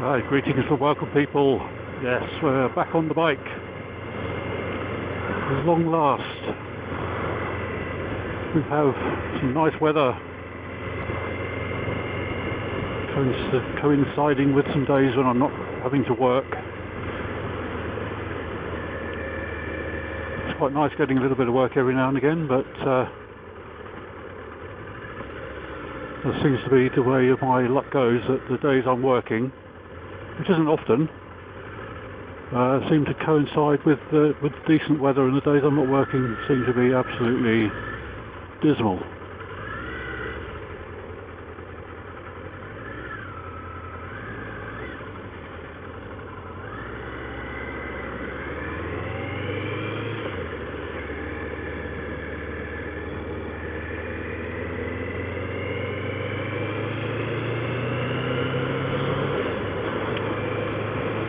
Greetings and welcome, people. Yes, we're back on the bike. At long last. We have some nice weather coinciding with some days when I'm not having to work. It's quite nice getting a little bit of work every now and again, but that seems to be the way my luck goes, that the days I'm working, which isn't often, seem to coincide with decent weather, and the days I'm not working seem to be absolutely dismal.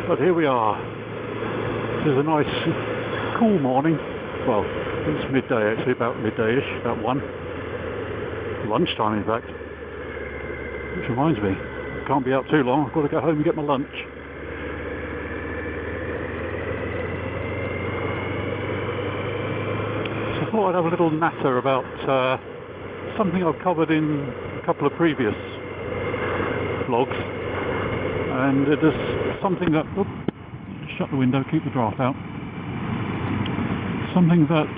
But here we are. This is a nice, cool morning. Well, it's midday actually, about midday-ish, about 1. Lunchtime, in fact. Which reminds me, I can't be out too long. I've got to go home and get my lunch. So I thought I'd have a little natter about something I've covered in a couple of previous vlogs. And it is something that, shut the window, keep the draft out. Something that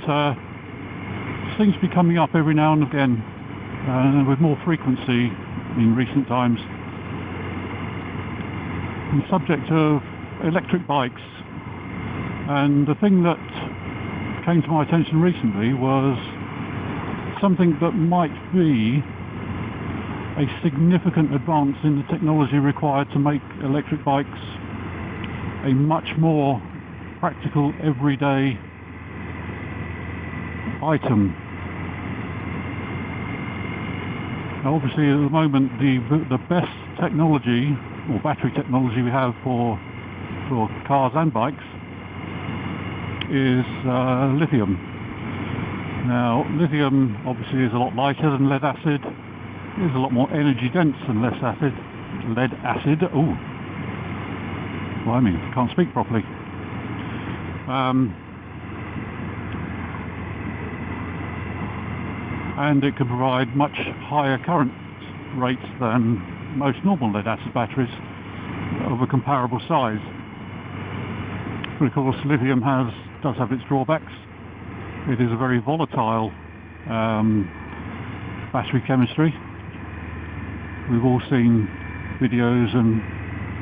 seems to be coming up every now and again, with more frequency in recent times. The subject of electric bikes. And the thing that came to my attention recently was something that might be a significant advance in the technology required to make electric bikes a much more practical, everyday item. Now, obviously, at the moment, the best technology, or battery technology we have for cars and bikes is lithium. Now, lithium obviously is a lot lighter than lead acid. It's a lot more energy dense than lead acid. Oh, well, I mean, can't speak properly. And it can provide much higher current rates than most normal lead acid batteries of a comparable size. But of course, lithium does have its drawbacks. It is a very volatile battery chemistry. We've all seen videos and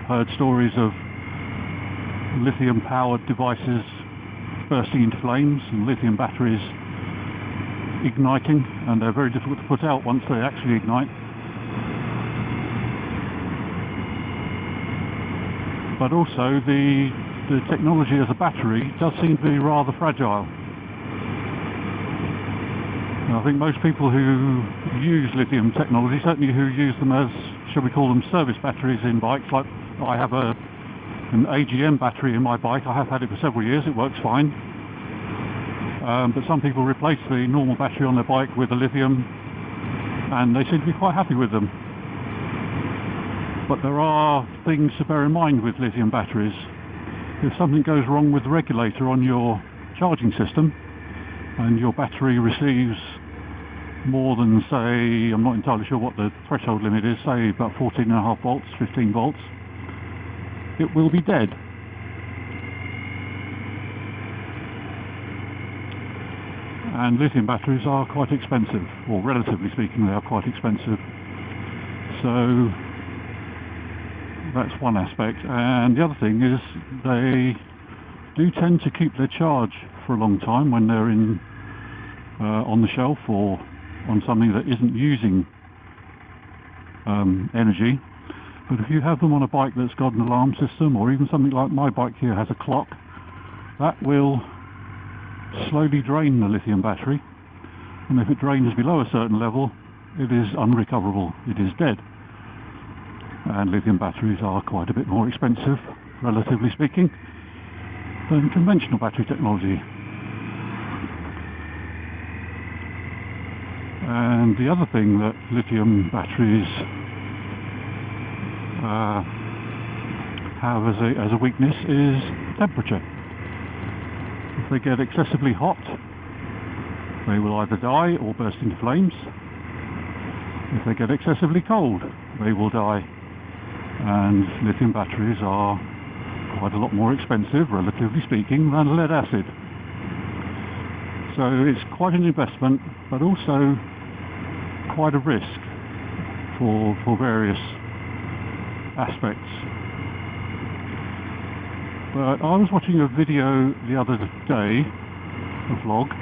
heard stories of lithium-powered devices bursting into flames and lithium batteries igniting, and they're very difficult to put out once they actually ignite. But also the technology as a battery does seem to be rather fragile. I think most people who use lithium technology, certainly who use them as, shall we call them, service batteries in bikes, like I have an AGM battery in my bike. I have had it for several years, it works fine. But some people replace the normal battery on their bike with a lithium, and they seem to be quite happy with them. But there are things to bear in mind with lithium batteries. If something goes wrong with the regulator on your charging system, and your battery receives more than, say, I'm not entirely sure what the threshold limit is, say about 14.5 volts, 15 volts, it will be dead. And lithium batteries are quite expensive, or relatively speaking, they are quite expensive. So that's one aspect. And the other thing is they do tend to keep their charge for a long time when they're on the shelf or on something that isn't using energy. But if you have them on a bike that's got an alarm system, or even something like my bike here has a clock, that will slowly drain the lithium battery, and if it drains below a certain level, it is unrecoverable, it is dead. And lithium batteries are quite a bit more expensive, relatively speaking, than conventional battery technology. And the other thing that lithium batteries have as a weakness is temperature. If they get excessively hot, they will either die or burst into flames. If they get excessively cold, they will die. And lithium batteries are quite a lot more expensive, relatively speaking, than lead acid. So it's quite an investment, but also quite a risk for various aspects. But I was watching a video the other day, a vlog,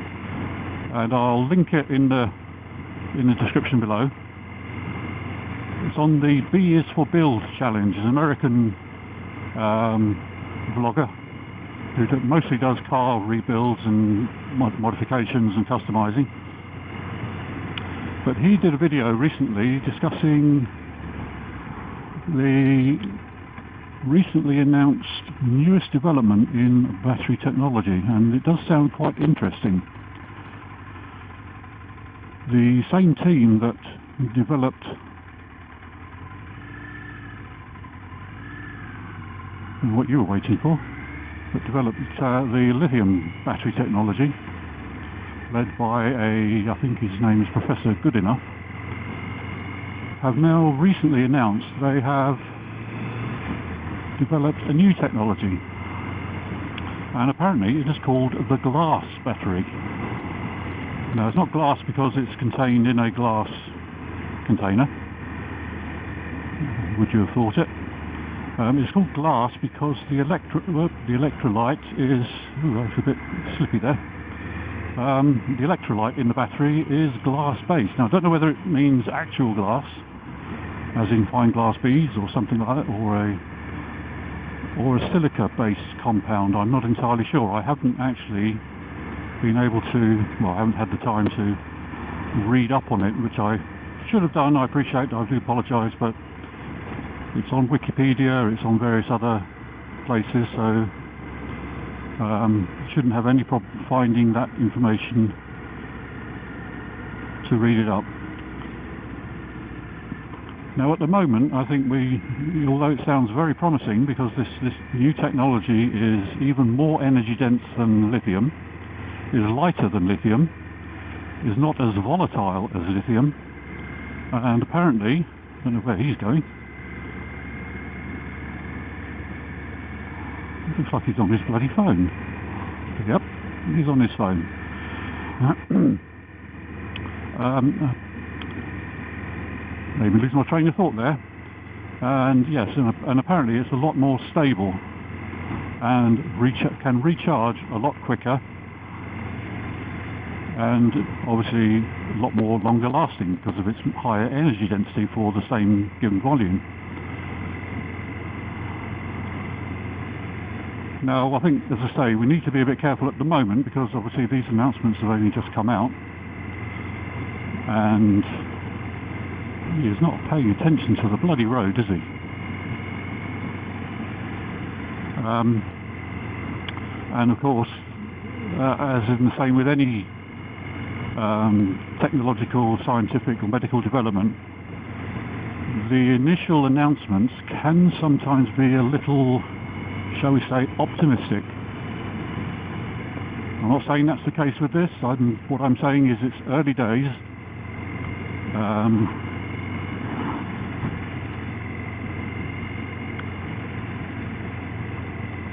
and I'll link it in the description below. It's on the B is for Build challenge, an American vlogger who mostly does car rebuilds and modifications and customizing. But he did a video recently discussing the recently announced newest development in battery technology, and it does sound quite interesting. The same team that developed what you were waiting for, that developed the lithium battery technology, led by I think his name is Professor Goodenough, have now recently announced they have developed a new technology, and apparently it is called the glass battery. Now, it's not glass because it's contained in a glass container. Would you have thought it? It's called glass because the electrolyte is... Ooh, that's a bit slippy there. The electrolyte in the battery is glass-based. Now, I don't know whether it means actual glass, as in fine glass beads or something like that, or a silica-based compound. I'm not entirely sure. I haven't actually been able to... Well, I haven't had the time to read up on it, which I should have done. I appreciate, I do apologise, but it's on Wikipedia, it's on various other places, so shouldn't have any problem finding that information to read it up. Now, at the moment, I think although it sounds very promising, because this new technology is even more energy dense than lithium, is lighter than lithium, is not as volatile as lithium, and apparently, I don't know where he's going. It looks like he's on his bloody phone. Yep, he's on his phone. Maybe lose my train of thought there. And yes, and apparently it's a lot more stable and can recharge a lot quicker, and obviously a lot more longer lasting because of its higher energy density for the same given volume. Now, I think, as I say, we need to be a bit careful at the moment because obviously these announcements have only just come out, and he is not paying attention to the bloody road, is he? And of course, as in the same with any technological, scientific or medical development, the initial announcements can sometimes be a little, shall we say, optimistic. I'm not saying that's the case with this. What I'm saying is it's early days.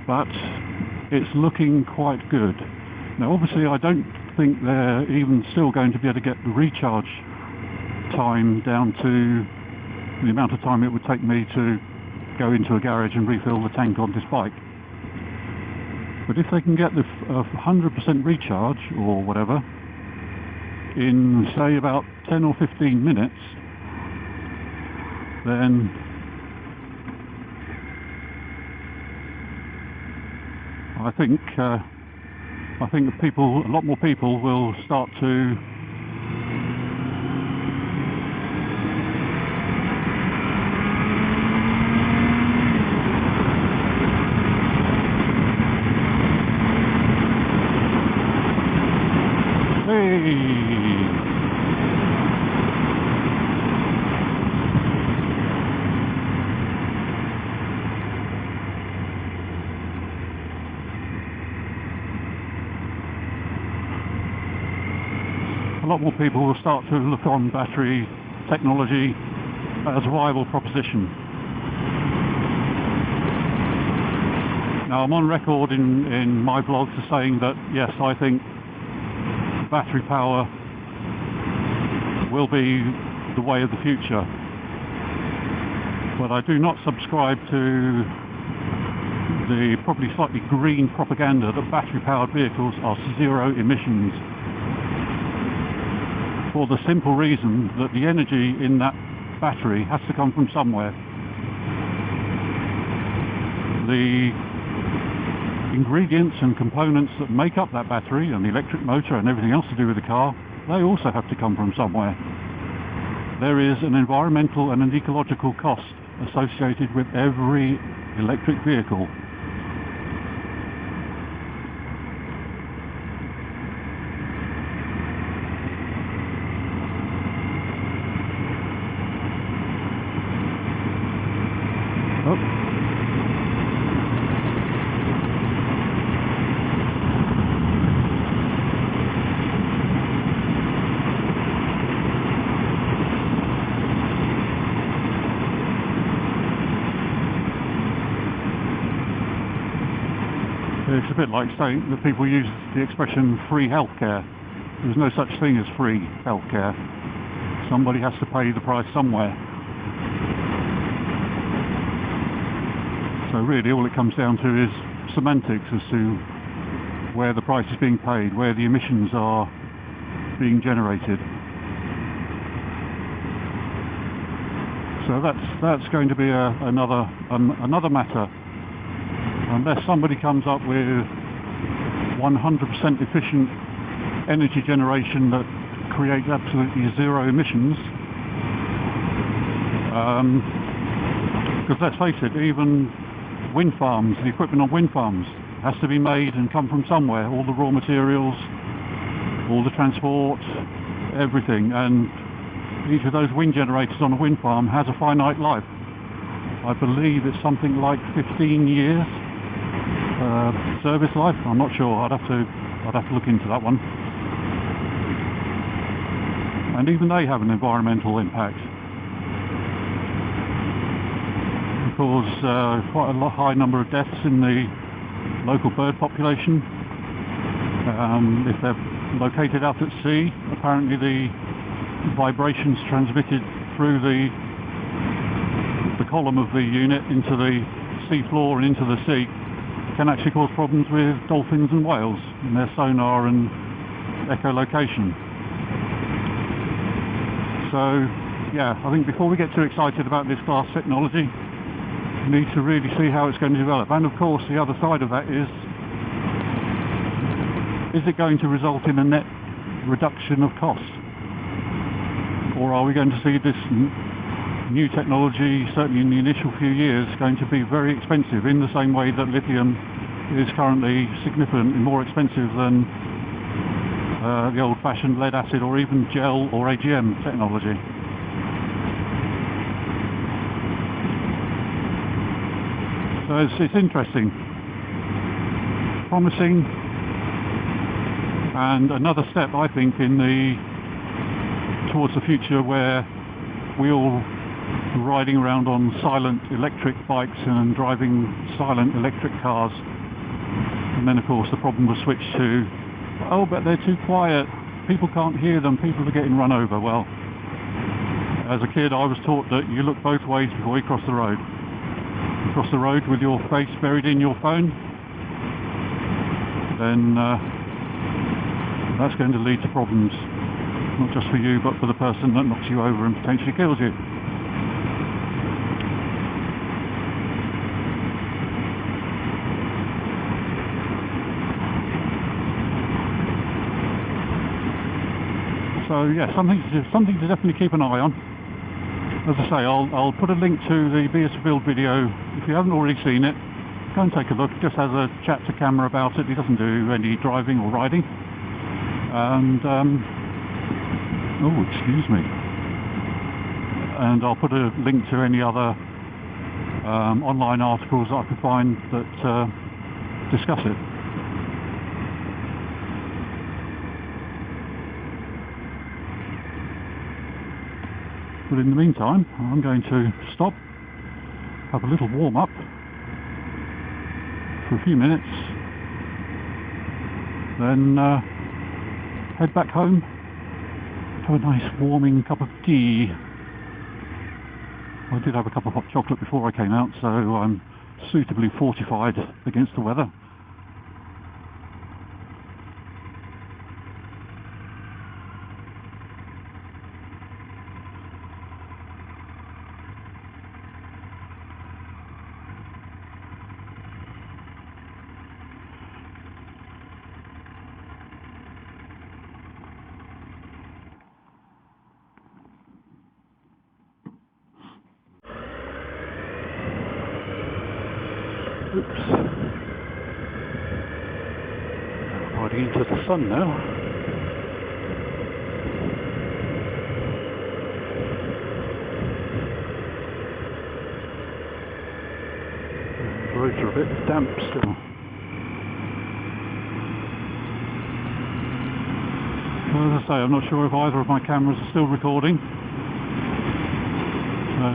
But it's looking quite good. Now, obviously, I don't think they're even still going to be able to get the recharge time down to the amount of time it would take me to go into a garage and refill the tank on this bike. But if they can get the 100% recharge or whatever in, say, about 10 or 15 minutes, then I think a lot more people will start to lot more people will start to look on battery technology as a viable proposition. Now, I'm on record in my blog as saying that, yes, I think battery power will be the way of the future. But I do not subscribe to the probably slightly green propaganda that battery-powered vehicles are zero emissions, for the simple reason that the energy in that battery has to come from somewhere. The ingredients and components that make up that battery and the electric motor and everything else to do with the car, they also have to come from somewhere. There is an environmental and an ecological cost associated with every electric vehicle. It's a bit like saying that people use the expression free healthcare. There's no such thing as free healthcare. Somebody has to pay the price somewhere. So really all it comes down to is semantics as to where the price is being paid, where the emissions are being generated. So that's going to be another matter. Unless somebody comes up with 100% efficient energy generation that creates absolutely zero emissions, because let's face it, even wind farms, the equipment on wind farms has to be made and come from somewhere, all the raw materials, all the transport, everything, and each of those wind generators on a wind farm has a finite life. I believe it's something like 15 years. Service life? I'm not sure. I'd have to look into that one. And even they have an environmental impact, because quite a high number of deaths in the local bird population. If they're located out at sea, apparently the vibrations transmitted through the column of the unit into the sea floor and into the sea can actually cause problems with dolphins and whales in their sonar and echolocation. So yeah, I think before we get too excited about this class technology, we need to really see how it's going to develop. And of course the other side of that is it going to result in a net reduction of cost? Or are we going to see this new technology, certainly in the initial few years, going to be very expensive, in the same way that lithium is currently significantly more expensive than the old-fashioned lead acid or even gel or AGM technology. So it's interesting, promising, and another step, I think, towards the future where we all riding around on silent electric bikes and driving silent electric cars. And then of course the problem was switched to, oh, but they're too quiet, people can't hear them, people are getting run over. Well, as a kid I was taught that you look both ways before you cross the road. You cross the road with your face buried in your phone, then that's going to lead to problems, not just for you but for the person that knocks you over and potentially kills you. So yeah, something to definitely keep an eye on. As I say, I'll put a link to the BS Build video. If you haven't already seen it, go and take a look. It just has a chat to camera about it. He doesn't do any driving or riding. And oh, excuse me. And I'll put a link to any other online articles that I can find that discuss it. But in the meantime, I'm going to stop, have a little warm up for a few minutes, then head back home, have a nice warming cup of tea. I did have a cup of hot chocolate before I came out, so I'm suitably fortified against the weather. Oops. Riding into the sun now. The roads are a bit damp still. Well, as I say, I'm not sure if either of my cameras are still recording. So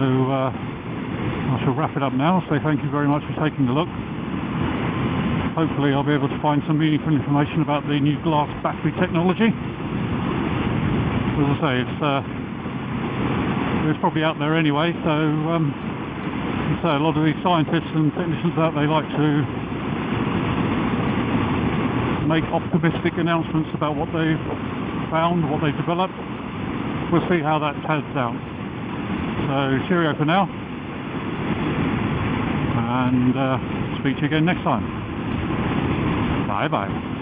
I shall wrap it up now, say thank you very much for taking a look. Hopefully I'll be able to find some meaningful information about the new glass battery technology. As I say, it's probably out there anyway, so a lot of these scientists and technicians out there like to make optimistic announcements about what they've found, what they've developed. We'll see how that pans out. So cheerio for now, and speak to you again next time. Bye bye.